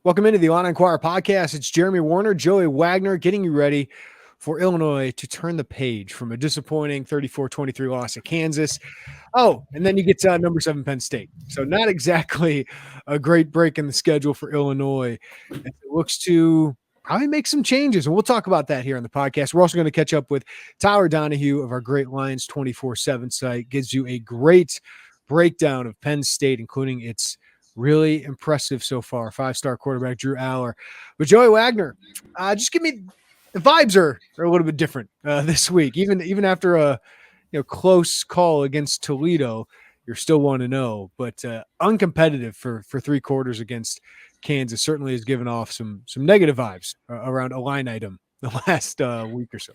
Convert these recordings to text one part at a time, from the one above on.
Welcome into the Illini Inquirer Podcast. It's Jeremy Werner, Joey Wagner, getting you ready for Illinois to turn the page from a disappointing 34-23 loss at Kansas. Oh, and then you get to number 7 Penn State. So not exactly a great break in the schedule for Illinois. It looks to probably make some changes, and we'll talk about that here on the podcast. We're also going to catch up with Tyler Donahue of our Great Lions 24/7 site. Gives you a great breakdown of Penn State, including its really impressive so far 5-star quarterback Drew Aller. But Joey Wagner, just give me the vibes are a little bit different this week. Even after a close call against Toledo, you're still 1-0, but uncompetitive for 3 quarters against Kansas certainly has given off some negative vibes around a line item the last week or so.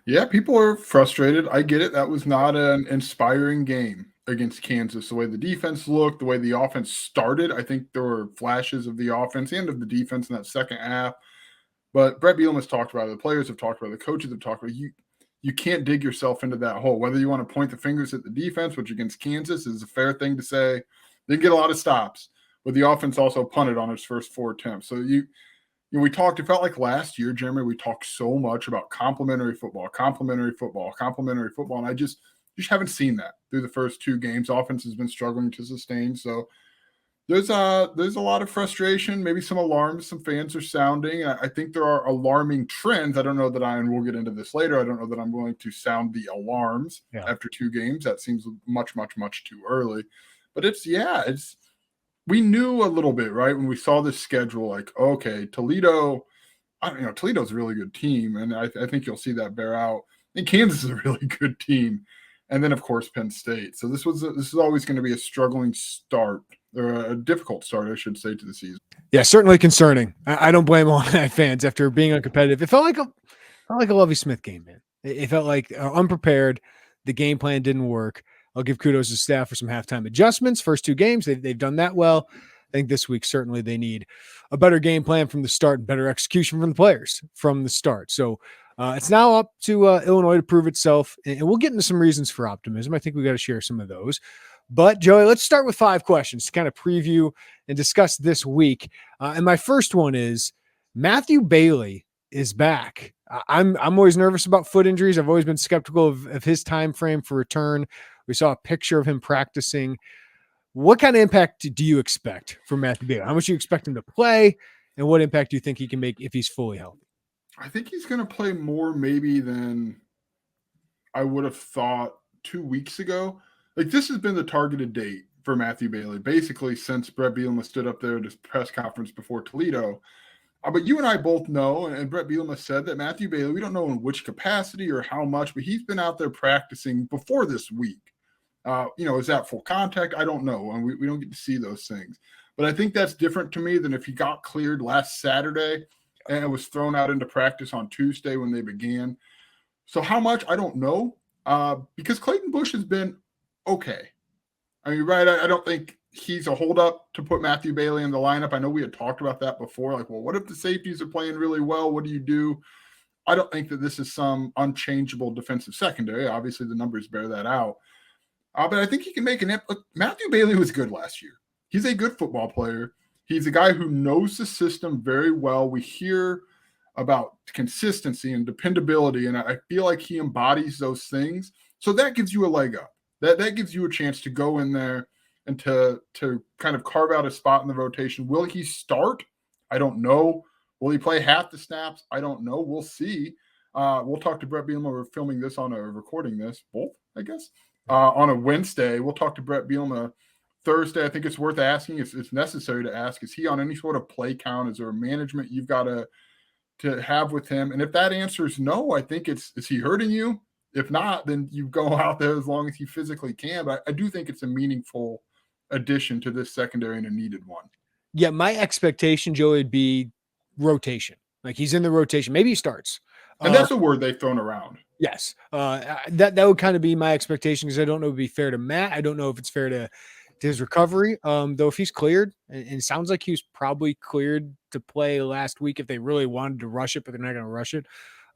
Yeah, people are frustrated. I get it. That was not an inspiring game against Kansas. The way the defense looked, the way the offense started, I think there were flashes of the offense and of the defense in that second half. But Brett Bielema has talked about it. The players have talked about it. The coaches have talked about it. You can't dig yourself into that hole. Whether you want to point the fingers at the defense, which against Kansas is a fair thing to say. They get a lot of stops, but the offense also punted on its first 4 attempts. So we talked, it felt like last year, Jeremy, we talked so much about complementary football, and I just haven't seen that through the first 2 games. Offense has been struggling to sustain. So there's a lot of frustration, maybe some alarms some fans are sounding. I think there are alarming trends. I don't know that and we'll get into this later. I don't know that I'm going to sound the alarms after 2 games. That seems much, much, much too early. But we knew a little bit, right, when we saw this schedule, like, okay, Toledo's a really good team, and I think you'll see that bear out. And Kansas is a really good team, and then of course Penn State. So this is always going to be a struggling start, or a difficult start, I should say, to the season. Yeah, certainly concerning. I don't blame Illini fans after being uncompetitive. It felt like a Lovie Smith game, man. It felt like unprepared. The game plan didn't work. I'll give kudos to staff for some halftime adjustments. First 2 games, they've done that well. I think this week, certainly they need a better game plan from the start and better execution from the players from the start. So it's now up to Illinois to prove itself, and we'll get into some reasons for optimism. I think we got to share some of those. But, Joey, let's start with 5 questions to kind of preview and discuss this week. And my first one is, Matthew Bailey is back. I'm always nervous about foot injuries. I've always been skeptical of his time frame for return. We saw a picture of him practicing. What kind of impact do you expect from Matthew Bailey? How much do you expect him to play, and what impact do you think he can make if he's fully healthy? I think he's going to play more maybe than I would have thought 2 weeks ago. Like, this has been the targeted date for Matthew Bailey, basically since Brett Bielema stood up there at his press conference before Toledo. But you and I both know, and Brett Bielema said that Matthew Bailey, we don't know in which capacity or how much, but he's been out there practicing before this week. Is that full contact? I don't know. And we don't get to see those things. But I think that's different to me than if he got cleared last Saturday and it was thrown out into practice on Tuesday when they began. So how much? I don't know. Because Clayton Bush has been okay. I mean, right, I don't think he's a holdup to put Matthew Bailey in the lineup. I know we had talked about that before. Like, well, what if the safeties are playing really well? What do you do? I don't think that this is some unchangeable defensive secondary. Obviously, the numbers bear that out. But I think he can make an impact. Matthew Bailey was good last year. He's a good football player. He's a guy who knows the system very well. We hear about consistency and dependability, and I feel like he embodies those things. So that gives you a leg up. That gives you a chance to go in there and to kind of carve out a spot in the rotation. Will he start? I don't know. Will he play half the snaps? I don't know. We'll see. We'll talk to Brett Bielema. We're filming this recording this, both, I guess. On a Wednesday. We'll talk to Brett Bielema Thursday. I think it's worth asking. It's necessary to ask, is he on any sort of play count? Is there a management you've got to have with him? And if that answer is no, I think is he hurting you? If not, then you go out there as long as he physically can. But I do think it's a meaningful addition to this secondary and a needed one. Yeah, my expectation, Joey, would be rotation. Like, he's in the rotation. Maybe he starts. And that's a word they've thrown around. Yes. That would kind of be my expectation, because I don't know if it'd be fair to Matt. I don't know if it's fair to his recovery. Though if he's cleared, and it sounds like he was probably cleared to play last week if they really wanted to rush it, but they're not going to rush it.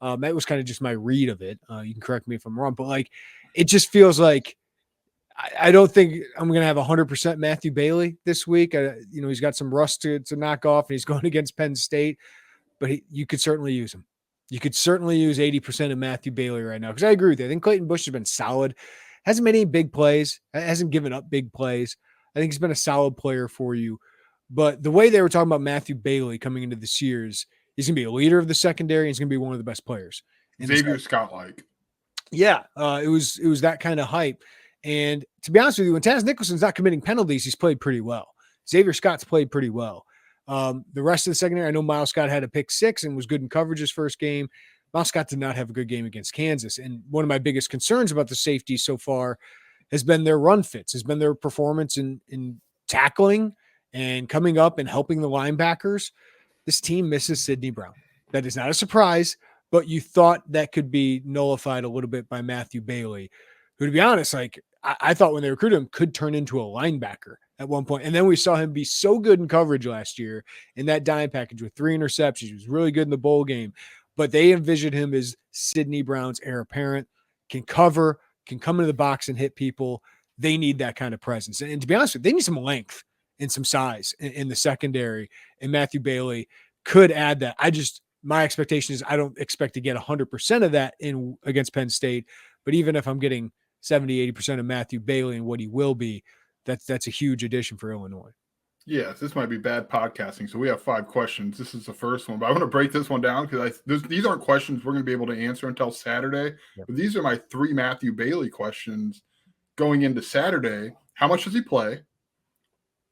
That was kind of just my read of it. You can correct me if I'm wrong, but like, it just feels like I don't think I'm going to have 100% Matthew Bailey this week. He's got some rust to knock off, and he's going against Penn State, but you could certainly use him. You could certainly use 80% of Matthew Bailey right now, because I agree with you. I think Clayton Bush has been solid. Hasn't made any big plays. Hasn't given up big plays. I think he's been a solid player for you. But the way they were talking about Matthew Bailey coming into this year is he's going to be a leader of the secondary, and he's going to be one of the best players. Xavier Scott-like. Yeah, it was that kind of hype. And to be honest with you, when Taz Nicholson's not committing penalties, he's played pretty well. Xavier Scott's played pretty well. The rest of the secondary, I know Miles Scott had a pick 6 and was good in coverage his first game. Miles Scott did not have a good game against Kansas. And one of my biggest concerns about the safety so far has been their run fits, has been their performance in tackling and coming up and helping the linebackers. This team misses Sidney Brown. That is not a surprise, but you thought that could be nullified a little bit by Matthew Bailey, who, to be honest, like I thought when they recruited him, could turn into a linebacker at one point. And then we saw him be so good in coverage last year in that dime package with 3 interceptions. He was really good in the bowl game, but they envisioned him as Sidney Brown's heir apparent, can cover, can come into the box and hit people. They need that kind of presence. And to be honest with you, they need some length and some size in the secondary. And Matthew Bailey could add that. My expectation is I don't expect to get 100% of that in against Penn State, but even if I'm getting 70, 80% of Matthew Bailey and what he will be, that's a huge addition for Illinois. Yes, this might be bad podcasting. So we have 5 questions. This is the first one, but I want to break this one down because these aren't questions we're going to be able to answer until Saturday. Yep. But these are my 3 Matthew Bailey questions going into Saturday. How much does he play?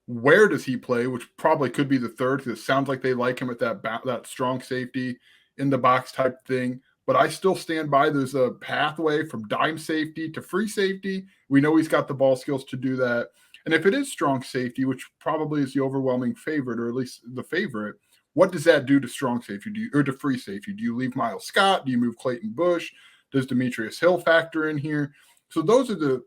Where does he play? Which probably could be the third, because it sounds like they like him at that strong safety in the box type thing. But I still stand by there's a pathway from dime safety to free safety. We know he's got the ball skills to do that. And if it is strong safety, which probably is the overwhelming favorite, or at least the favorite, what does that do to strong safety or to free safety? Do you leave Miles Scott? Do you move Clayton Bush? Does Demetrius Hill factor in here? So those are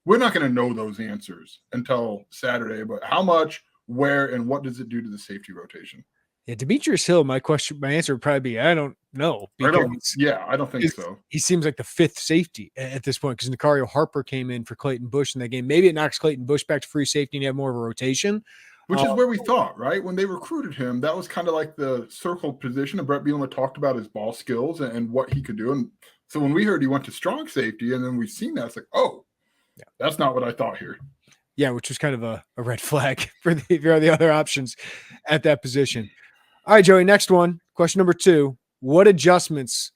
we're not going to know those answers until Saturday, but how much, where, and what does it do to the safety rotation? Yeah, Demetrius Hill, my answer would probably be, I don't know. I don't think so. He seems like the 5th safety at this point, because Nicario Harper came in for Clayton Bush in that game. Maybe it knocks Clayton Bush back to free safety and you have more of a rotation. Which is where we thought, right? When they recruited him, that was kind of like the circle position. And Brett Bielema talked about his ball skills and what he could do. And so when we heard he went to strong safety and then we've seen that, it's like, oh, yeah, that's not what I thought here. Yeah, which was kind of a red flag for the other options at that position. All right, Joey, next one. Question number 2. What adjustments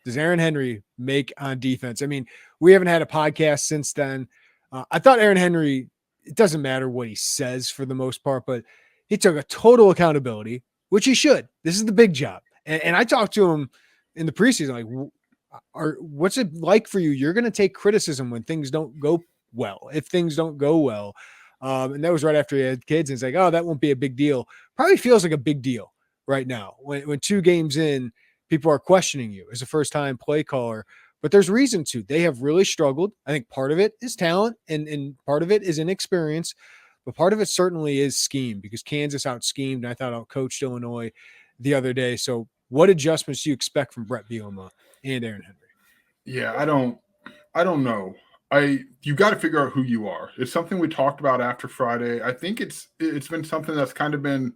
does Aaron Henry make on defense? I mean, we haven't had a podcast since then. I thought Aaron Henry, it doesn't matter what he says for the most part, but he took a total accountability, which he should. This is the big job. And I talked to him in the preseason, like, what's it like for you? You're going to take criticism when things don't go well, if things don't go well. And that was right after he had kids. And it's like, oh, that won't be a big deal. Probably feels like a big deal right now. When 2 games in, people are questioning you as a first-time play caller. But there's reason to. They have really struggled. I think part of it is talent, and part of it is inexperience. But part of it certainly is scheme, because Kansas out-schemed, and I thought out-coached Illinois the other day. So what adjustments do you expect from Brett Bielema and Aaron Henry? Yeah, I don't know. You got to figure out who you are. It's something we talked about after Friday. I think it's been something that's kind of been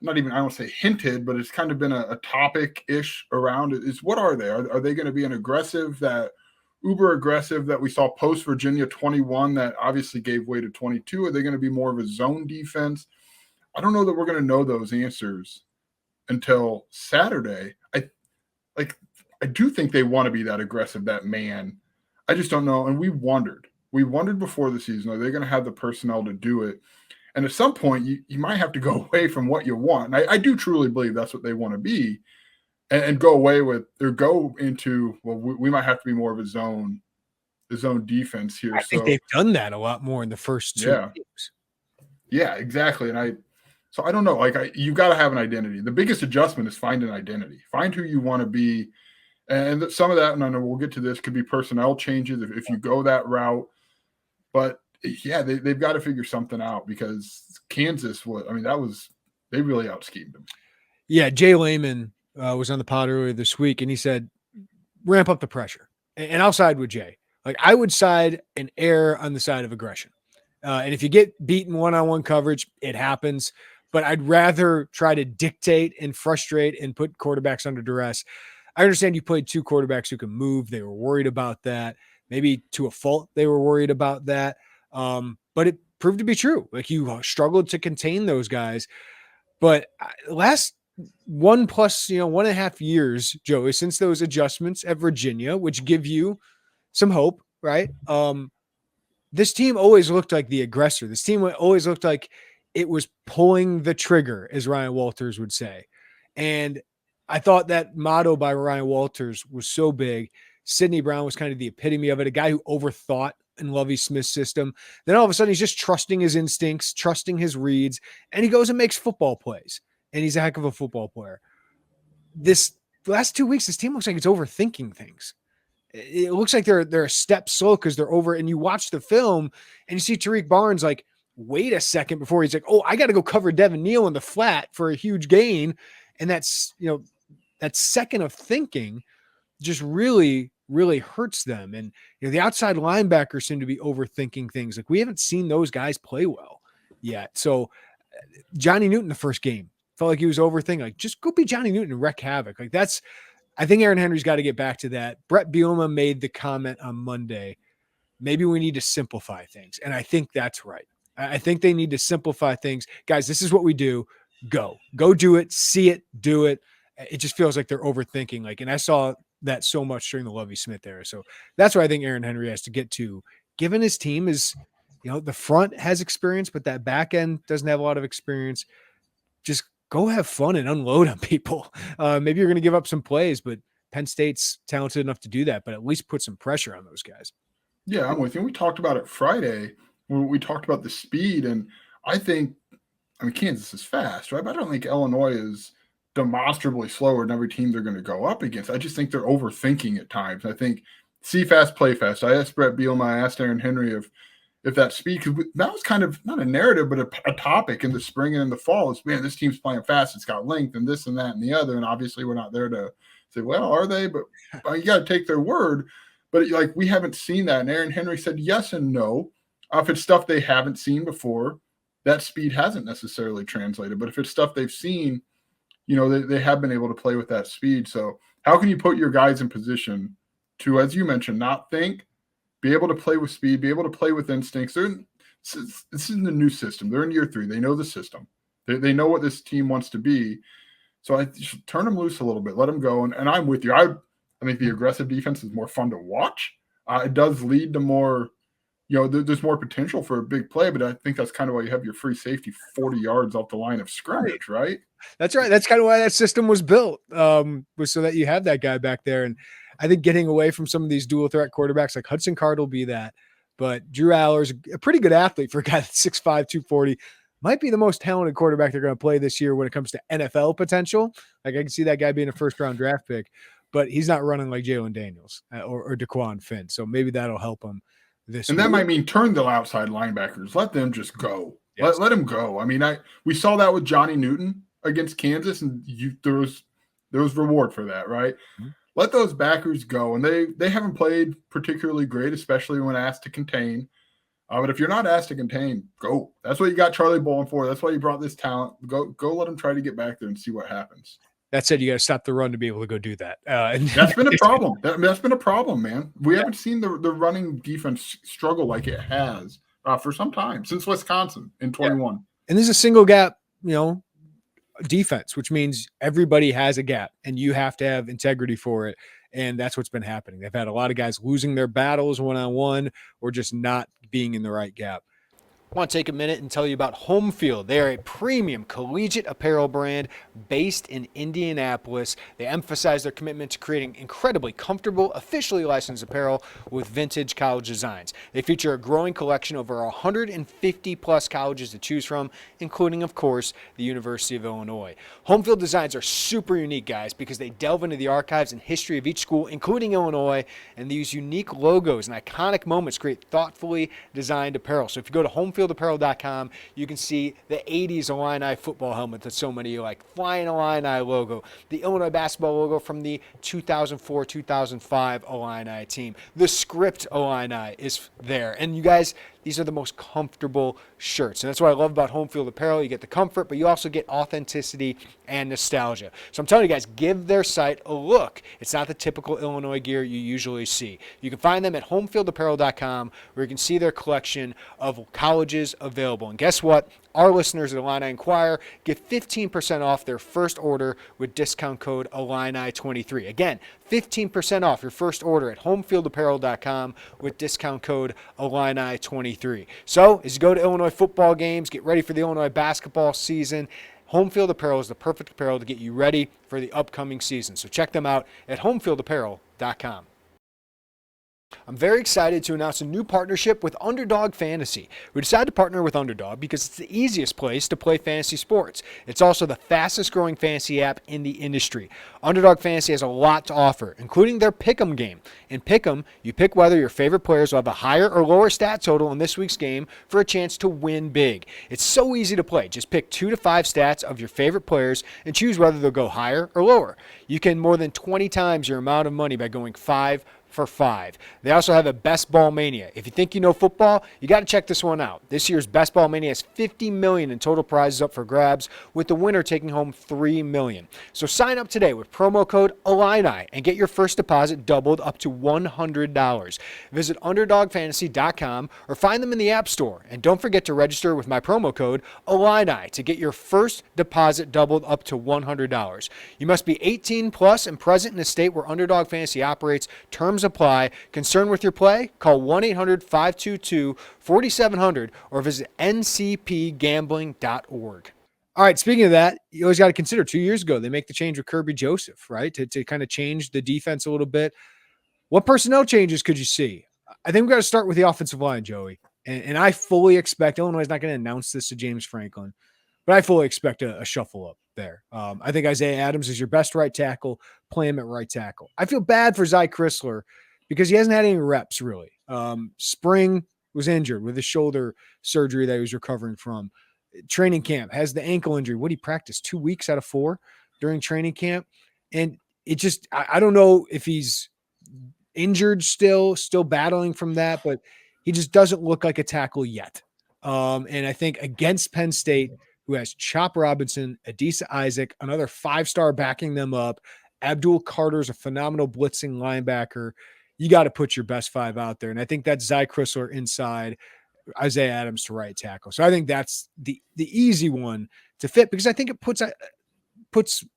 not even, I don't say hinted, but it's kind of been a topic-ish around it. Is what are they? Are they going to be an aggressive, that uber aggressive that we saw post Virginia 21 that obviously gave way to 22? Are they going to be more of a zone defense? I don't know that we're going to know those answers until Saturday. I do think they want to be that aggressive, that man. I just don't know. And we wondered before the season, are they going to have the personnel to do it? And at some point, you might have to go away from what you want. And I do truly believe that's what they want to be, and go away with, or go into, well, we might have to be more of a zone defense here. I think they've done that a lot more in the first 2 games. Yeah, exactly. And I don't know. You got to have an identity. The biggest adjustment is find an identity. Find who you want to be. And some of that, and I know we'll get to this, could be personnel changes if you go that route. But yeah, they've got to figure something out, because Kansas, they really out-schemed them. Yeah, Jay Lehman was on the pod earlier this week, and he said, ramp up the pressure. And I'll side with Jay. Like I would side and err on the side of aggression. And if you get beaten one-on-one coverage, it happens. But I'd rather try to dictate and frustrate and put quarterbacks under duress. I understand you played two quarterbacks who can move. They were worried about that. Maybe to a fault, they were worried about that. But it proved to be true. Like you struggled to contain those guys. But last 1.5 years, Joey, since those adjustments at Virginia, which give you some hope, right? This team always looked like the aggressor. This team always looked like it was pulling the trigger, as Ryan Walters would say. And I thought that motto by Ryan Walters was so big. Sidney Brown was kind of the epitome of it, a guy who overthought in Lovie Smith's system. Then all of a sudden he's just trusting his instincts, trusting his reads, and he goes and makes football plays. And he's a heck of a football player. This last 2 weeks, this team looks like it's overthinking things. It looks like they're a step slow because they're over. And you watch the film and you see Tariq Barnes like wait a second before he's like, oh, I got to go cover Devin Neal in the flat for a huge gain. And that's, that second of thinking just really, really hurts them. And, the outside linebackers seem to be overthinking things. Like we haven't seen those guys play well yet. So Johnny Newton, the first game, felt like he was overthinking, like just go be Johnny Newton and wreak havoc. Like I think Aaron Henry's got to get back to that. Brett Bielema made the comment on Monday, maybe we need to simplify things. And I think that's right. I think they need to simplify things. Guys, this is what we do. Go do it, see it, do it. It just feels like they're overthinking. Like, and I saw that so much during the Lovie Smith era. So that's where I think Aaron Henry has to get to, given his team is, the front has experience, but that back end doesn't have a lot of experience. Just go have fun and unload on people. Maybe you're going to give up some plays, but Penn State's talented enough to do that, but at least put some pressure on those guys. Yeah, I'm with you. We talked about it Friday when we talked about the speed, and Kansas is fast, right? But I don't think Illinois is demonstrably slower than every team they're going to go up against. I just think they're overthinking at times. I think see fast, play fast. I asked Brett Bielema, I asked Aaron Henry if that speed, because that was kind of not a narrative, but a topic in the spring and in the fall is, man, this team's playing fast. It's got length and this and that and the other. And obviously we're not there to say, well, are they? But you got to take their word. But like we haven't seen that. And Aaron Henry said yes and no. If it's stuff they haven't seen before, that speed hasn't necessarily translated. But if it's stuff they've seen, they have been able to play with that speed. So how can you put your guys in position to, as you mentioned, not think, be able to play with speed, be able to play with instincts? This is the new system. They're in year 3. They know the system. They know what this team wants to be. So I should turn them loose a little bit, let them go. And I'm with you. I think the aggressive defense is more fun to watch. It does lead to more, there's more potential for a big play, but I think that's kind of why you have your free safety 40 yards off the line of scrimmage, right? That's right. That's kind of why that system was built, was so that you have that guy back there. And I think getting away from some of these dual threat quarterbacks like Hudson Card will be that. But Drew Aller's a pretty good athlete for a guy that's 6'5", 240. Might be the most talented quarterback they're going to play this year when it comes to NFL potential. Like I can see that guy being a first-round draft pick, but he's not running like Jalen Daniels or DeQuan Finn. So maybe that'll help him this And week. that might mean turn the outside linebackers. Let them just go. Yes. Let them go. We saw that with Johnny Newton against Kansas, and there was reward for that, right? Mm-hmm. Let those backers go. And they haven't played particularly great, especially when asked to contain. But if you're not asked to contain, go. That's what you got Charlie Bolin for. That's why you brought this talent. Go let them try to get back there and see what happens. That said, you got to stop the run to be able to go do that. That's been a problem. That's been a problem, man. We haven't seen the running defense struggle like it has for some time, since Wisconsin in 21. Yeah. And there's a single gap, defense, which means everybody has a gap and you have to have integrity for it. And that's what's been happening. They've had a lot of guys losing their battles one-on-one or just not being in the right gap. I want to take a minute and tell you about Home Field. They are a premium collegiate apparel brand based in Indianapolis. They emphasize their commitment to creating incredibly comfortable, officially licensed apparel with vintage college designs. They feature a growing collection over 150 plus colleges to choose from, including, of course, the University of Illinois. Home Field designs are super unique, guys, because they delve into the archives and history of each school, including Illinois, and they use unique logos and iconic moments to create thoughtfully designed apparel. So if you go to homefield.com homefieldapparel.com, you can see the 80s Illini football helmet that so many like, Flying Illini logo, the Illinois basketball logo from the 2004-2005 Illini team. The script Illini is there. And you guys, these are the most comfortable shirts. And that's what I love about Home Field Apparel. You get the comfort, but you also get authenticity and nostalgia. So I'm telling you guys, give their site a look. It's not the typical Illinois gear you usually see. You can find them at homefieldapparel.com, where you can see their collection of colleges available. And guess what? Our listeners at Illini Inquirer get 15% off their first order with discount code Illini23. Again, 15% off your first order at homefieldapparel.com with discount code Illini23. So, as you go to Illinois football games, get ready for the Illinois basketball season, Home Field Apparel is the perfect apparel to get you ready for the upcoming season. So check them out at homefieldapparel.com. I'm very excited to announce a new partnership with Underdog Fantasy. We decided to partner with Underdog because it's the easiest place to play fantasy sports. It's also the fastest growing fantasy app in the industry. Underdog Fantasy has a lot to offer, including their Pick'em game. In Pick'em, you pick whether your favorite players will have a higher or lower stat total in this week's game for a chance to win big. It's so easy to play. Just pick 2 to 5 stats of your favorite players and choose whether they'll go higher or lower. You can more than 20 times your amount of money by going 5 for 5. They also have a Best Ball Mania. If you think you know football, you got to check this one out. This year's Best Ball Mania has $50 million in total prizes up for grabs, with the winner taking home $3 million. So sign up today with promo code Illini and get your first deposit doubled up to $100. Visit UnderdogFantasy.com or find them in the App Store. And don't forget to register with my promo code Illini to get your first deposit doubled up to $100. You must be 18 plus and present in a state where Underdog Fantasy operates. Terms apply. Concerned with your play? Call 1-800-522-4700 or visit ncpgambling.org. All right, speaking of that, you always got to consider 2 years ago, they make the change with Kirby Joseph, right? To kind of change the defense a little bit. What personnel changes could you see? I think we've got to start with the offensive line, Joey. And I fully expect, Illinois is not going to announce this to James Franklin, but I fully expect a shuffle up there. I think Isaiah Adams is your best right tackle. Play him at right tackle. I feel bad for Zy Chrysler because he hasn't had any reps, really. Spring was injured with his shoulder surgery that he was recovering from. Training camp has the ankle injury. What, he practiced 2 weeks out of 4 during training camp? And it just, I don't know if he's injured still battling from that, but he just doesn't look like a tackle yet. And I think against Penn State, who has Chop Robinson, Adisa Isaac, another 5-star backing them up, Abdul Carter's a phenomenal blitzing linebacker. You got to put your best 5 out there. And I think that's Zy Chrysler inside, Isaiah Adams to right tackle. So I think that's the easy one to fit, because I think it puts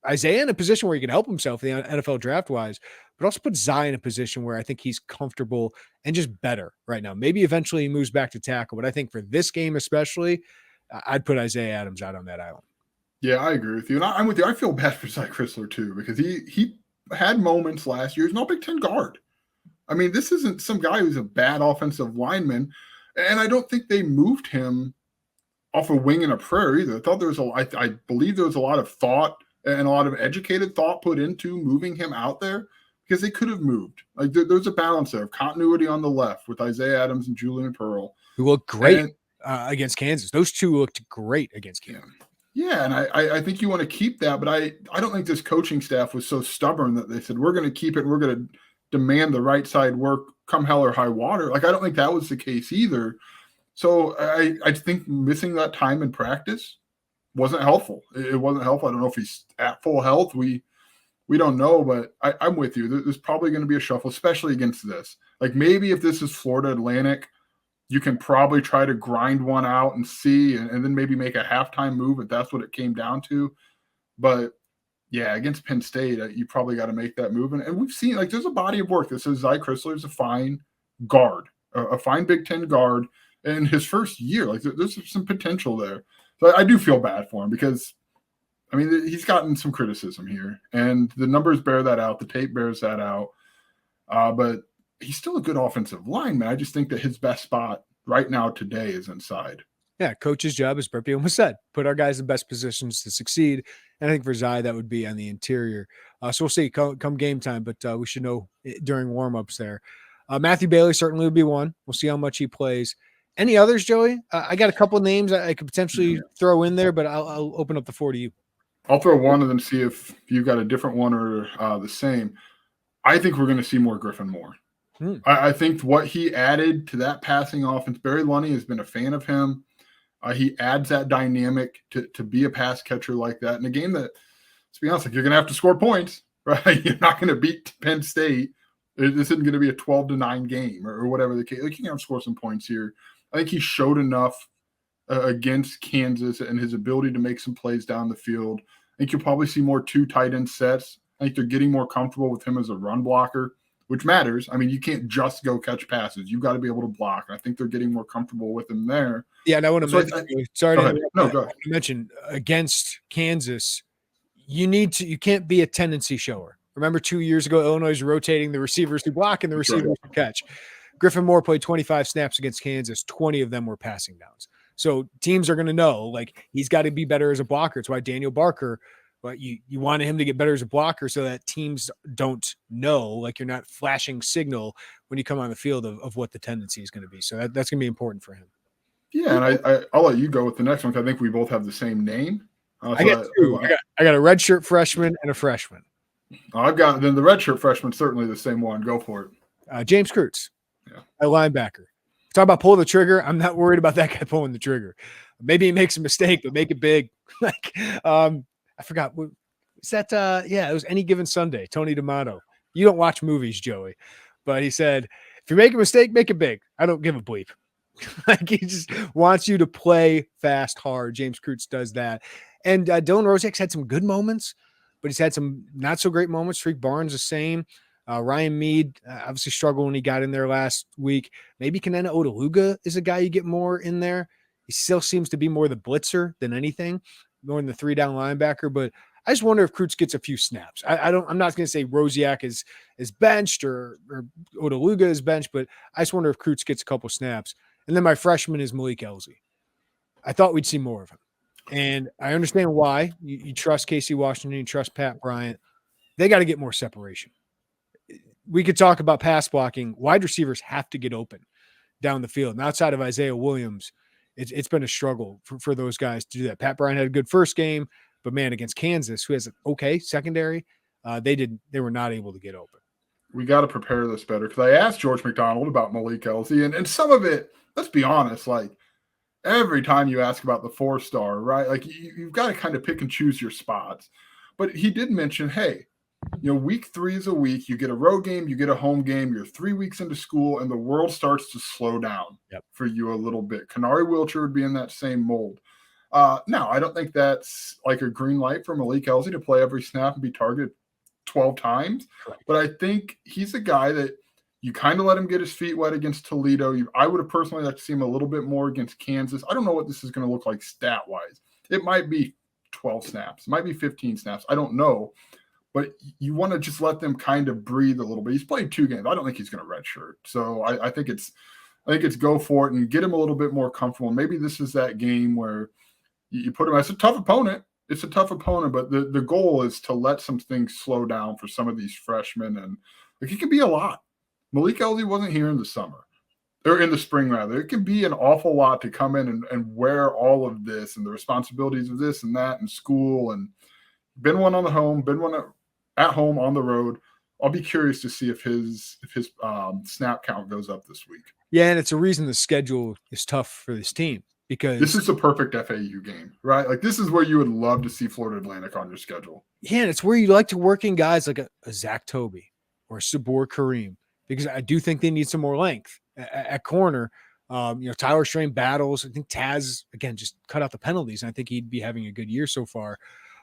Isaiah in a position where he can help himself the NFL draft wise, but also puts Zy in a position where I think he's comfortable and just better right now. Maybe eventually he moves back to tackle, but I think for this game especially, I'd put Isaiah Adams out on that island. Yeah, I agree with you. And I'm with you. I feel bad for Zy Chrysler too, because he had moments last year. He's not a Big Ten guard. I mean, this isn't some guy who's a bad offensive lineman. And I don't think they moved him off a wing and a prayer either. I believe there was a lot of thought and a lot of educated thought put into moving him out there, because they could have moved. Like there's a balance there of continuity on the left with Isaiah Adams and Julian Pearl, who looked great against Kansas. Those two looked great against Kansas. Yeah, and I think you want to keep that, but I don't think this coaching staff was so stubborn that they said, we're going to keep it and we're going to demand the right side work come hell or high water. Like, I don't think that was the case either. So I think missing that time in practice wasn't helpful. It wasn't helpful. I don't know if he's at full health. We don't know, but I'm with you. There's probably going to be a shuffle, especially against this. Like, maybe if this is Florida Atlantic, you can probably try to grind one out and see, and then maybe make a halftime move if that's what it came down to. But yeah, against Penn State, you probably got to make that move. And we've seen, like, there's a body of work that says Zy Chrysler is a fine guard, a fine Big Ten guard in his first year. Like, there's some potential there. So I do feel bad for him, because, I mean, he's gotten some criticism here, and the numbers bear that out. The tape bears that out. But he's still a good offensive lineman. I just think that his best spot right now today is inside. Yeah, coach's job, as Brett Bielema said, put our guys in best positions to succeed. And I think for Zy, that would be on the interior. So we'll see come game time, but we should know during warmups there. Matthew Bailey certainly would be one. We'll see how much he plays. Any others, Joey? I got a couple of names I could potentially throw in there, but I'll open up the floor to you. I'll throw one and then see if you got a different one or the same. I think we're going to see more Griffin Moore. I think what he added to that passing offense, Barry Lunny has been a fan of him. He adds that dynamic to be a pass catcher like that in a game that, let's be honest, like you're going to have to score points, right? You're not going to beat Penn State. This isn't going to be a 12-9 game or whatever the case. Like, you can score some points here. I think he showed enough against Kansas and his ability to make some plays down the field. I think you'll probably see more 2 tight end sets. I think they're getting more comfortable with him as a run blocker, which matters. I mean, you can't just go catch passes. You've got to be able to block. I think they're getting more comfortable with him there. Yeah, and I want to mention, sorry to interrupt. No, go ahead. I mentioned against Kansas, you can't be a tendency shower. Remember 2 years ago, Illinois is rotating the receivers who block and the receivers who catch. Griffin Moore played 25 snaps against Kansas. 20 of them were passing downs. So teams are going to know, like, he's got to be better as a blocker. It's why Daniel Barker, but you wanted him to get better as a blocker so that teams don't know, like, you're not flashing signal when you come on the field of what the tendency is going to be. So that's going to be important for him. Yeah, and I'll let you go with the next one. I think we both have the same name. I got two. I got a redshirt freshman and a freshman. I've got then the redshirt freshman, certainly the same one. Go for it. James Kurtz, a linebacker. Talk about pulling the trigger. I'm not worried about that guy pulling the trigger. Maybe he makes a mistake, but make it big. Like, I forgot. Is that? Yeah, it was Any Given Sunday. Tony D'Amato. You don't watch movies, Joey, but he said, if you make a mistake, make it big. I don't give a bleep. Like, he just wants you to play fast, hard. James Kurtz does that. And Dylan Rosek's had some good moments, but he's had some not so great moments. Freak Barnes the same. Ryan Mead obviously struggled when he got in there last week. Maybe Kenenna Odeluga is a guy you get more in there. He still seems to be more the blitzer than anything, more than the 3-down linebacker. But I just wonder if Kurtz gets a few snaps. I'm not going to say Rosiak is benched or Odeluga is benched, but I just wonder if Kurtz gets a couple snaps. And then my freshman is Malik Elzy. I thought we'd see more of him. And I understand why. You trust Casey Washington, you trust Pat Bryant. They got to get more separation. We could talk about pass blocking. Wide receivers have to get open down the field. And outside of Isaiah Williams, it's been a struggle for those guys to do that. Pat Bryant had a good first game, but man, against Kansas, who has an okay secondary, they were not able to get open. We got to prepare this better, because I asked George McDonald about Malik Elzy, and some of it, let's be honest, like every time you ask about the 4-star, right? Like you've got to kind of pick and choose your spots. But he did mention, hey, week 3 is a week. You get a road game, you get a home game. You're 3 weeks into school, and the world starts to slow down for you a little bit. Kanari Wilcher would be in that same mold. Now, I don't think that's like a green light for Malik Elzy to play every snap and be targeted 12 times. Correct. But I think he's a guy that you kind of let him get his feet wet against Toledo. I would have personally liked to see him a little bit more against Kansas. I don't know what this is going to look like stat-wise. It might be 12 snaps. It might be 15 snaps. I don't know. But you want to just let them kind of breathe a little bit. He's played 2 games. I don't think he's going to redshirt. So I think it's go for it and get him a little bit more comfortable. Maybe this is that game where you put him. It's a tough opponent. It's a tough opponent, but the goal is to let some things slow down for some of these freshmen. And like, it can be a lot. Malik Elzy wasn't here in the summer, or in the spring rather. It can be an awful lot to come in and wear all of this and the responsibilities of this and that and school, and been one on the home, been one at home on the road. I'll be curious to see if his snap count goes up this week. Yeah, and it's a reason the schedule is tough for this team, because this is a perfect FAU game, right? Like, this is where you would love to see Florida Atlantic on your schedule. Yeah, and it's where you like to work in guys like a Zach Toby or Sabor Kareem, because I do think they need some more length at corner. Tyler Strain battles. I think Taz, again, just cut out the penalties, and I think he'd be having a good year so far.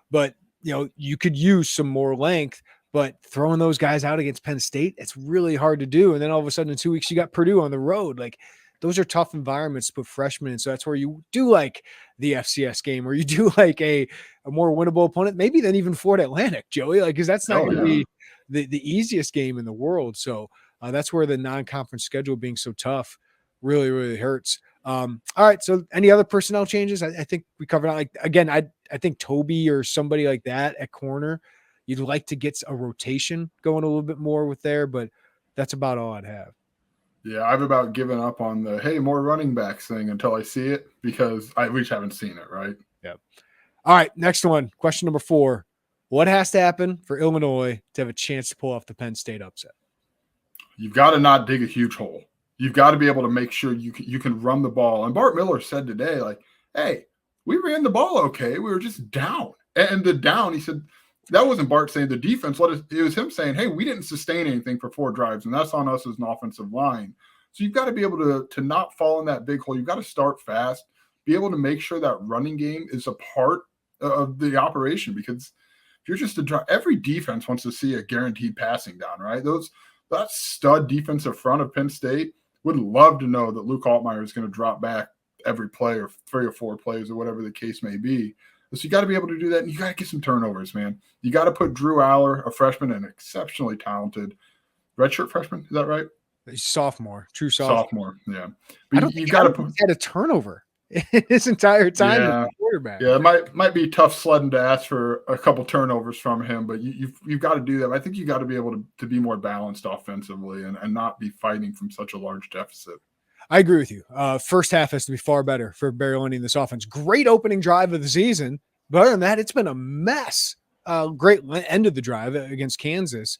But, you could use some more length, but throwing those guys out against Penn State, it's really hard to do. And then all of a sudden in 2 weeks, you got Purdue on the road. Like, those are tough environments to put freshmen in. So that's where you do like the FCS game, or you do like a more winnable opponent, maybe than even Florida Atlantic, Joey, like, because that's not going to be the easiest game in the world. So that's where the non-conference schedule being so tough really, really hurts. All right. So any other personnel changes? I think we covered out. Like, again, I think Toby or somebody like that at corner, you'd like to get a rotation going a little bit more with there, but that's about all I'd have. Yeah, I've about given up on the hey, more running backs thing until I see it because we just haven't seen it, right? Yeah. All right, next one. Question number 4. What has to happen for Illinois to have a chance to pull off the Penn State upset? You've got to not dig a huge hole. You've got to be able to make sure you can run the ball. And Bart Miller said today, like, hey, we ran the ball okay. We were just down. And the down, he said, that wasn't Bart saying the defense. It was him saying, hey, we didn't sustain anything for 4 drives, and that's on us as an offensive line. So you've got to be able to not fall in that big hole. You've got to start fast, be able to make sure that running game is a part of the operation, because if you're just every defense wants to see a guaranteed passing down, right? That stud defensive front of Penn State would love to know that Luke Altmaier is going to drop back every play or 3 or 4 plays or whatever the case may be. So you got to be able to do that, and you got to get some turnovers, man. You got to put Drew Aller, a freshman and exceptionally talented redshirt freshman. Is that right? He's sophomore, true sophomore. Yeah, but I don't think he's had a turnover his entire time as a quarterback. Yeah, it might be tough sledding to ask for a couple turnovers from him, but you've got to do that. I think you got to be able to be more balanced offensively and not be fighting from such a large deficit. I agree with you. First half has to be far better for Barry Lundy in this offense. Great opening drive of the season, but other than that, it's been a mess. Great end of the drive against Kansas,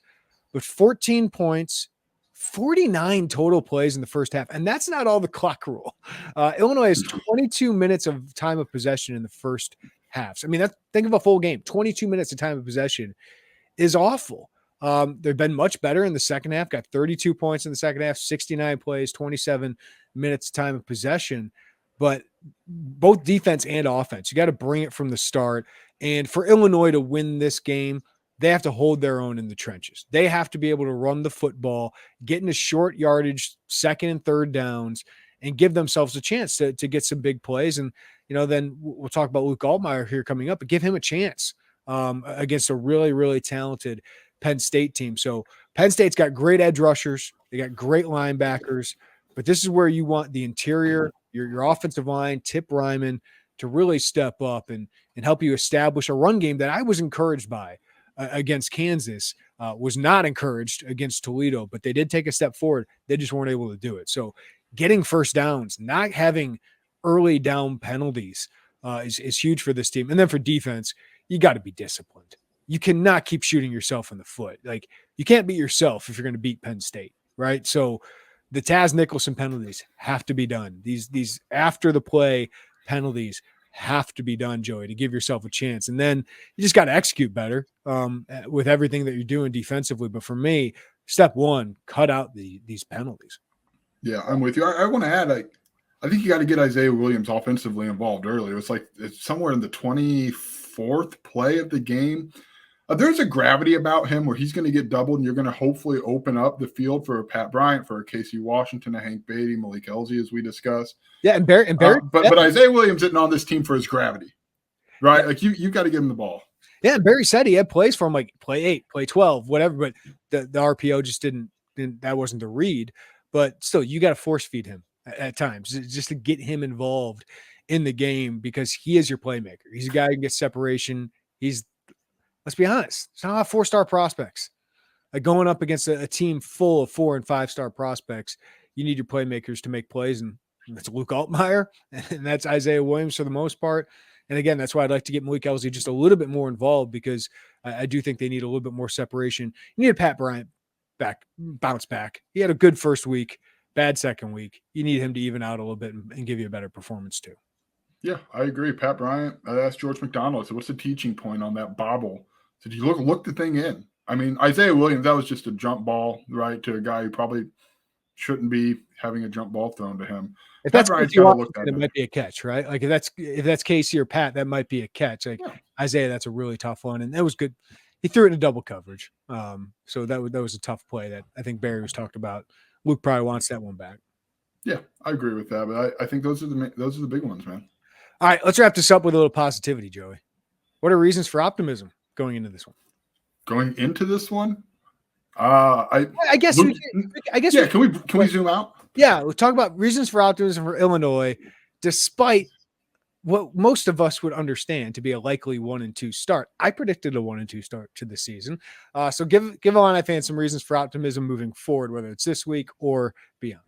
but 14 points, 49 total plays in the first half, and that's not all the clock rule. Illinois has 22 minutes of time of possession in the first halves. I mean, think of a full game. 22 minutes of time of possession is awful. They've been much better in the second half, got 32 points in the second half, 69 plays, 27 minutes time of possession, but both defense and offense, you got to bring it from the start. And for Illinois to win this game, they have to hold their own in the trenches. They have to be able to run the football, get into short yardage, second and third downs, and give themselves a chance to get some big plays. And, then we'll talk about Luke Altmaier here coming up, but give him a chance against a really, really talented Penn State team. So Penn State's got great edge rushers. They got great linebackers, but this is where you want the interior, your offensive line, Tip Ryman, to really step up and help you establish a run game that I was encouraged by against Kansas, was not encouraged against Toledo, but they did take a step forward. They just weren't able to do it. So getting first downs, not having early down penalties is huge for this team. And then for defense, you got to be disciplined. You cannot keep shooting yourself in the foot. Like, you can't beat yourself if you're going to beat Penn State, right? So the Taz Nicholson penalties have to be done. These after the play penalties have to be done, Joey, to give yourself a chance. And then you just got to execute better with everything that you're doing defensively. But for me, step one, cut out these penalties. Yeah, I'm with you. I want to add, I think you got to get Isaiah Williams offensively involved early. It's somewhere in the 24th play of the game. There's a gravity about him where he's going to get doubled, and you're going to hopefully open up the field for Pat Bryant, for Casey Washington, a Hank Beatty, Malik Elzy, as we discussed. Yeah, and Barry. But Isaiah Williams isn't on this team for his gravity, right? Like you got to give him the ball. Yeah, and Barry said he had plays for him, like play 8, play 12, whatever. But the RPO just didn't. That wasn't the read. But still, you got to force feed him at times just to get him involved in the game, because he is your playmaker. He's a guy who can get separation. Let's be honest, it's not 4-star prospects. Like, going up against a team full of 4- and 5-star prospects, you need your playmakers to make plays, and that's Luke Altmaier, and that's Isaiah Williams for the most part. And again, that's why I'd like to get Malik Elzy just a little bit more involved, because I do think they need a little bit more separation. You need a Pat Bryant bounce back. He had a good first week, bad second week. You need him to even out a little bit and give you a better performance too. Yeah, I agree. Pat Bryant, I asked George McDonald, so what's the teaching point on that bobble? Did you look the thing in? I mean, Isaiah Williams, that was just a jump ball, right, to a guy who probably shouldn't be having a jump ball thrown to him. If that's Casey Washington, it might be a catch, right? Like, if that's Casey or Pat, that might be a catch. Like, yeah. Isaiah, that's a really tough one, and that was good. He threw it in double coverage, so that was a tough play that I think Barry was talked about. Luke probably wants that one back. Yeah, I agree with that, but I think those are the big ones, man. All right, let's wrap this up with a little positivity, Joey. What are reasons for optimism going into this one? Going into this one, I guess. Yeah, can we zoom out? Yeah, we'll talk about reasons for optimism for Illinois, despite what most of us would understand to be a likely 1-2 start. I predicted a 1-2 start to the season. So give Illini fans some reasons for optimism moving forward, whether it's this week or beyond.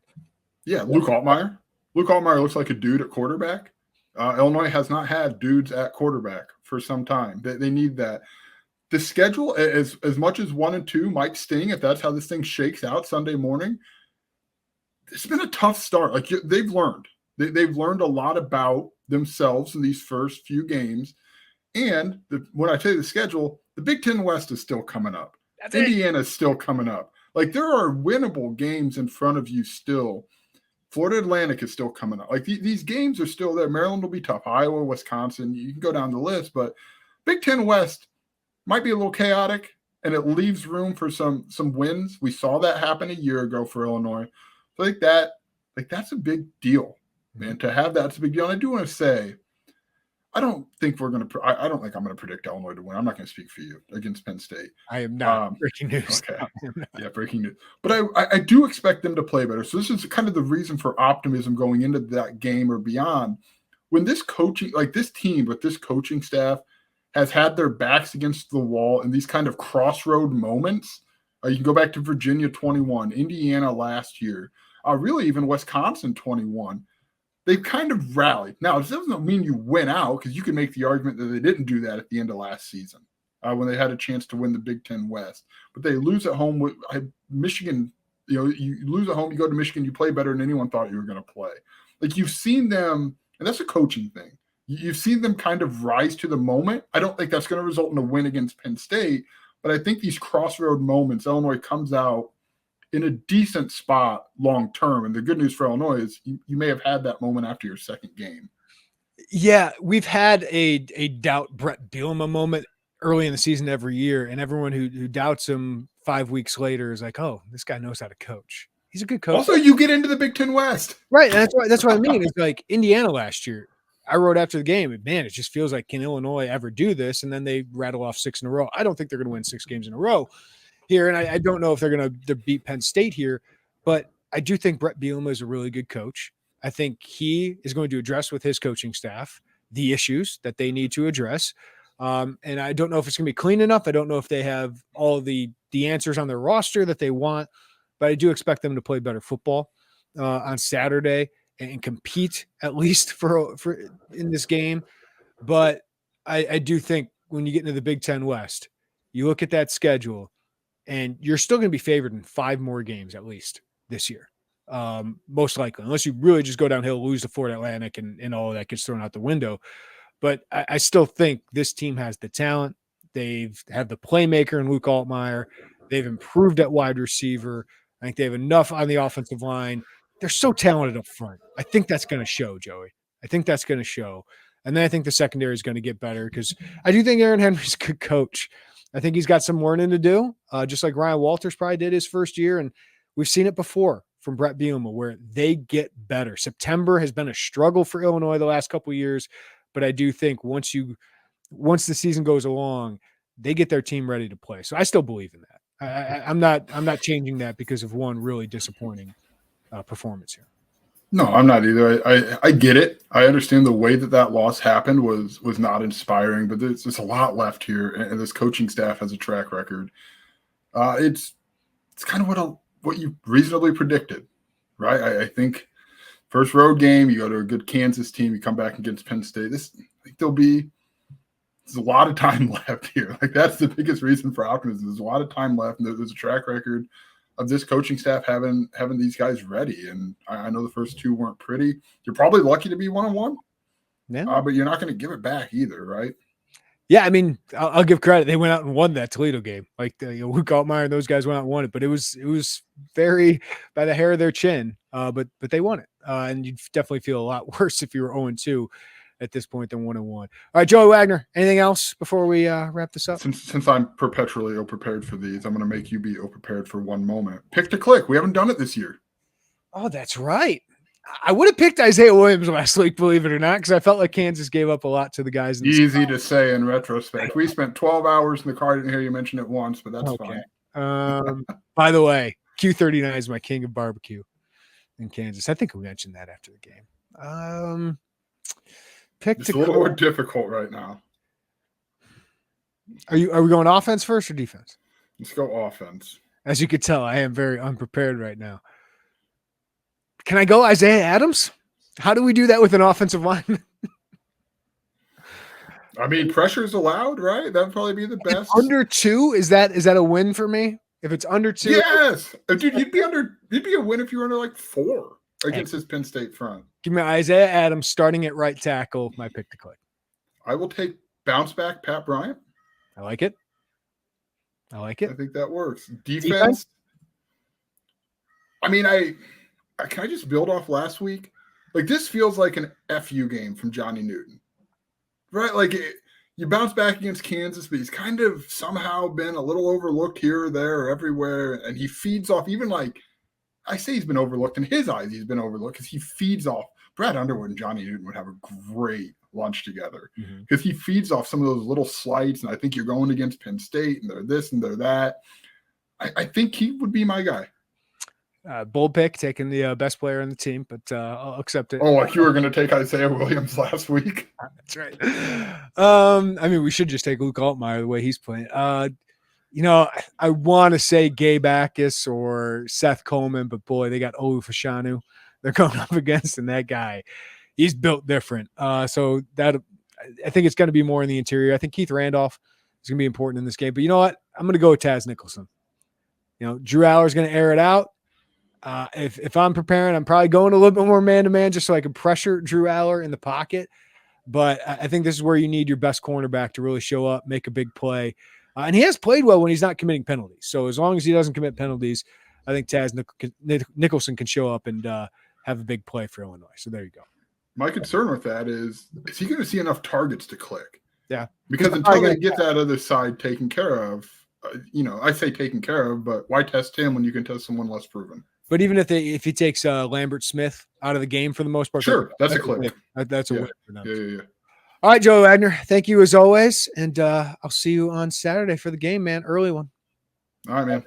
Yeah, Luke Altmaier. Luke Altmaier looks like a dude at quarterback. Illinois has not had dudes at quarterback for some time. They need that. The schedule, as much as 1 and 2 might sting, if that's how this thing shakes out Sunday morning, it's been a tough start. Like they've learned. They've learned a lot about themselves in these first few games. And when I tell you the schedule, the Big Ten West is still coming up. Indiana is still coming up. Like there are winnable games in front of you still. Florida Atlantic is still coming up. Like these games are still there. Maryland will be tough. Iowa, Wisconsin, you can go down the list, but Big Ten West might be a little chaotic, and it leaves room for some wins. We saw that happen a year ago for Illinois. So that's a big deal, man. To have that's a big deal. And I do want to say, I don't think I'm going to predict Illinois to win. I'm not going to speak for you against Penn State. I am not. Breaking news. Okay. Yeah, breaking news. But I do expect them to play better. So this is kind of the reason for optimism going into that game or beyond. When this coaching, like this team with this coaching staff has had their backs against the wall in these kind of crossroad moments, you can go back to Virginia 21, Indiana last year, really even Wisconsin 21. They've kind of rallied. Now, this doesn't mean you win out, because you can make the argument that they didn't do that at the end of last season when they had a chance to win the Big Ten West. But they lose at home with Michigan. You lose at home, you go to Michigan, you play better than anyone thought you were going to play. Like you've seen them, and that's a coaching thing. You've seen them kind of rise to the moment. I don't think that's going to result in a win against Penn State, but I think these crossroad moments, Illinois comes out in a decent spot long term. And the good news for Illinois is you may have had that moment after your second game. Yeah, we've had a doubt Brett Bielema moment early in the season every year, and everyone who doubts him 5 weeks later is like, oh, this guy knows how to coach. He's a good coach. Also, you get into the Big Ten West. Right, and that's what I mean. It's like Indiana last year. I wrote after the game, man, it just feels like, can Illinois ever do this? And then they rattle off 6 in a row. I don't think they're going to win 6 games in a row here, and I don't know if they're going to beat Penn State here, but I do think Brett Bielema is a really good coach. I think he is going to address with his coaching staff the issues that they need to address, and I don't know if it's going to be clean enough. I don't know if they have all the answers on their roster that they want, but I do expect them to play better football on Saturday and compete at least for in this game. But I do think when you get into the Big Ten West, you look at that schedule, and you're still going to be favored in 5 more games at least this year, most likely, unless you really just go downhill, lose to Florida Atlantic, and all of that gets thrown out the window. But I still think this team has the talent. They've had the playmaker in Luke Altmaier. They've improved at wide receiver. I think they have enough on the offensive line. They're so talented up front. I think that's going to show, Joey. I think that's going to show. And then I think the secondary is going to get better, because I do think Aaron Henry's a good coach. I think he's got some learning to do, just like Ryan Walters probably did his first year. And we've seen it before from Brett Bielema, where they get better. September has been a struggle for Illinois the last couple of years, but I do think once the season goes along, they get their team ready to play. So I still believe in that. I'm not changing that because of one really disappointing performance here. No, I'm not either. I get it. I understand the way that loss happened was not inspiring, but there's a lot left here, and this coaching staff has a track record. It's kind of what you reasonably predicted, right? I think first road game, you go to a good Kansas team, you come back against Penn State. I think there's a lot of time left here. Like that's the biggest reason for optimism. There's a lot of time left, and there's a track record of this coaching staff having these guys ready. And I know the first 2 weren't pretty. You're probably lucky to be 1-1. Yeah. But you're not going to give it back either, right? Yeah, I mean, I'll give credit. They went out and won that Toledo game. Like Luke Altmaier and those guys went out and won it, but it was very by the hair of their chin. But they won it. And you'd definitely feel a lot worse if you were 0-2 at this point than 1-1. All right, Joey Wagner, anything else before we wrap this up? Since I'm perpetually ill-prepared for these, I'm going to make you be ill-prepared for one moment. Pick to click. We haven't done it this year. Oh, that's right. I would have picked Isaiah Williams last week, believe it or not, because I felt like Kansas gave up a lot to the guys. Easy to say in retrospect. We spent 12 hours in the car. I didn't hear you mention it once, but that's fine. By the way, Q39 is my king of barbecue in Kansas. I think we mentioned that after the game. It's a little more difficult right now. Are we going offense first or defense? Let's go offense. As you could tell, I am very unprepared right now. Can I go Isaiah Adams? How do we do that with an offensive lineman? I mean, pressure is allowed, right? That would probably be the best. Under 2, is that a win for me? If it's under 2, yes, dude, you'd be a win if you were under like 4 against this Penn State front. Give me Isaiah Adams starting at right tackle. My pick to click. I will take bounce back Pat Bryant. I like it. I think that works. Defense. I mean, can I just build off last week? Like, this feels like an FU game from Johnny Newton, right? Like, you bounce back against Kansas, but he's kind of somehow been a little overlooked here or there or everywhere. And he feeds off, even like, I say he's been overlooked. In his eyes, he's been overlooked because he feeds off. Brad Underwood and Johnny Newton would have a great lunch together because he feeds off some of those little slights. And I think you're going against Penn State and they're this and they're that. I think he would be my guy. Bold pick, taking the best player on the team, but I'll accept it. Oh, like you were going to take Isaiah Williams last week. That's right. I mean, we should just take Luke Altmaier the way he's playing. I want to say Gabe Backus or Seth Coleman, but boy, they got Olu Fashanu they're going up against, and that guy, he's built different. So that I think it's going to be more in the interior. I think Keith Randolph is going to be important in this game. But you know what? I'm going to go with Taz Nicholson. Drew Aller's going to air it out. If I'm preparing, I'm probably going a little bit more man-to-man just so I can pressure Drew Aller in the pocket. But I think this is where you need your best cornerback to really show up, make a big play. And he has played well when he's not committing penalties. So as long as he doesn't commit penalties, I think Taz Nicholson can show up and have a big play for Illinois. So there you go. My concern with that is he going to see enough targets to click? Yeah. Because until they get that other side taken care of, I say taken care of, but why test him when you can test someone less proven? But even if he takes Lambert Smith out of the game for the most part, sure, that's a click. That's a win for them. Yeah. All right, Joey Wagner, thank you as always, and I'll see you on Saturday for the game, man. Early one. All right, man.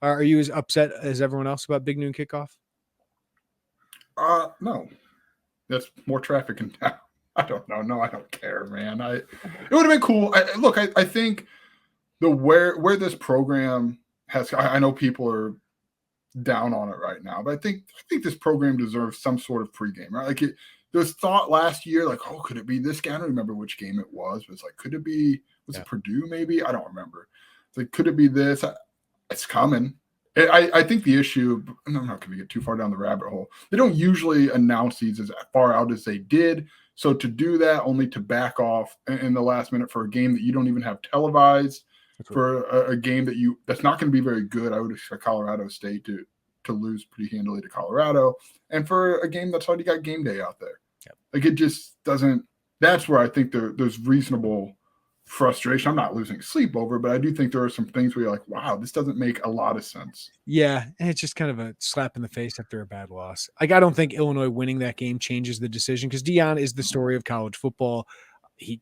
Are you as upset as everyone else about Big Noon kickoff? No. That's more traffic in town. I don't know. No, I don't care, man. It would have been cool. I think where this program has. I know people are down on it right now, but I think this program deserves some sort of pregame, right? Like there was thought last year, like, oh, could it be this game? I don't remember which game it was, but it's like, could it be? Was it Purdue? Maybe I don't remember. It's like, could it be this? It's coming. I think the issue, and I'm not going to get too far down the rabbit hole. They don't usually announce these as far out as they did. So to do that, only to back off in the last minute for a game that you don't even have televised, for a game that's not going to be very good. I would expect Colorado State to lose pretty handily to Colorado, and for a game that's already got game day out there. Yep. Like it just doesn't. That's where I think there's reasonable frustration. I'm not losing sleep over, but I do think there are some things where you're like, wow, this doesn't make a lot of sense. Yeah, and it's just kind of a slap in the face after a bad loss. Like I don't think Illinois winning that game changes the decision because Deion is the story of college football.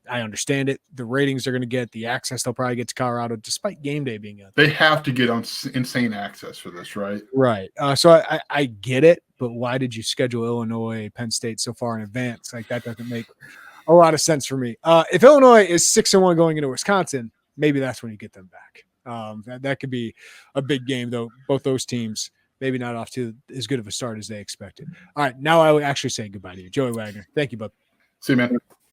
I understand it. The ratings they're going to get, the access they'll probably get to Colorado, despite game day being out there. They have to get on insane access for this, right? Right. So I get it, but why did you schedule Illinois, Penn State so far in advance? Like that doesn't make a lot of sense for me. If Illinois is 6-1 going into Wisconsin, maybe that's when you get them back. That could be a big game, though. Both those teams maybe not off to as good of a start as they expected. All right, now I will actually say goodbye to you, Joey Wagner. Thank you, bud. See you, man.